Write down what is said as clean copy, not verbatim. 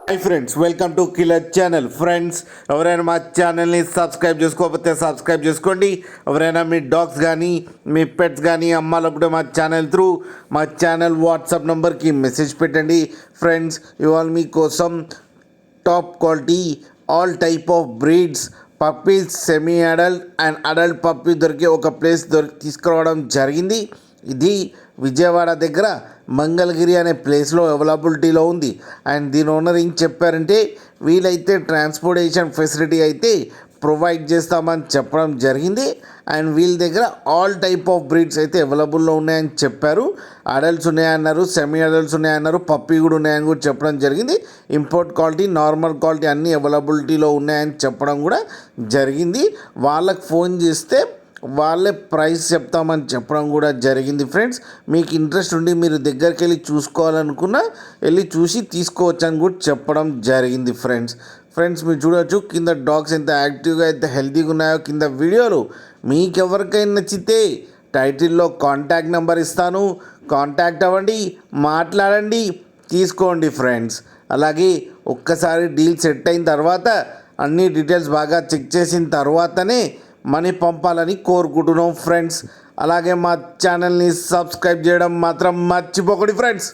Hi friends, welcome to killer channel. Friends, ఎవరైనా మా ఛానల్ని సబ్స్క్రైబ్ చేసుకోకపోతే సబ్స్క్రైబ్ చేసుకోండి. ఎవరైనా మీ డాగ్స్ కానీ మీ పెట్స్ కానీ అమ్మాలనుకుంటే మా ఛానల్ త్రూ మా ఛానల్ వాట్సాప్ నెంబర్కి మెసేజ్ పెట్టండి. ఫ్రెండ్స్, ఇవాళ మీకోసం top quality all type of breeds puppies, semi adult and adult puppy దొరికే ఒక ప్లేస్ తీసుకురావడం జరిగింది. ఇది విజయవాడ దగ్గర మంగళగిరి అనే ప్లేస్లో అవైలబిలిటీలో ఉంది. అండ్ దీని ఓనర్ ఏం చెప్పారంటే, వీలైతే ట్రాన్స్పోర్టేషన్ ఫెసిలిటీ అయితే ప్రొవైడ్ చేస్తామని చెప్పడం జరిగింది. అండ్ వీళ్ళ దగ్గర ఆల్ టైప్ ఆఫ్ బ్రీడ్స్ అయితే అవైలబుల్లో ఉన్నాయని చెప్పారు. అడల్ట్స్ ఉన్నాయన్నారు, సెమీ అడల్ట్స్ ఉన్నాయన్నారు, పప్పీ కూడా ఉన్నాయని కూడా చెప్పడం జరిగింది. ఇంపోర్ట్ క్వాలిటీ, నార్మల్ క్వాలిటీ అన్నీ అవైలబిలిటీలో ఉన్నాయని చెప్పడం కూడా జరిగింది. వాళ్ళకి ఫోన్ చేస్తే వాళ్ళే ప్రైస్ చెప్తామని చెప్పడం కూడా జరిగింది. ఫ్రెండ్స్, మీకు ఇంట్రెస్ట్ ఉండి మీరు దగ్గరికి వెళ్ళి చూసుకోవాలనుకున్నా వెళ్ళి చూసి తీసుకోవచ్చు అని కూడా చెప్పడం జరిగింది. ఫ్రెండ్స్ మీరు చూడవచ్చు కింద డాగ్స్ ఎంత యాక్టివ్గా అయితే హెల్తీగా ఉన్నాయో కింద వీడియోలు. మీకు ఎవరికైనా నచ్చితే టైటిల్లో కాంటాక్ట్ నెంబర్ ఇస్తాను, కాంటాక్ట్ అవ్వండి, మాట్లాడండి, తీసుకోండి. ఫ్రెండ్స్, అలాగే ఒక్కసారి డీల్ సెట్ అయిన తర్వాత అన్ని డీటెయిల్స్ బాగా చెక్ చేసిన తర్వాతనే మనీ పంపాలని కోరుకుంటున్నాం. ఫ్రెండ్స్, అలాగే మా ఛానల్ని సబ్స్క్రైబ్ చేయడం మాత్రం మర్చిపోకండి. ఫ్రెండ్స్.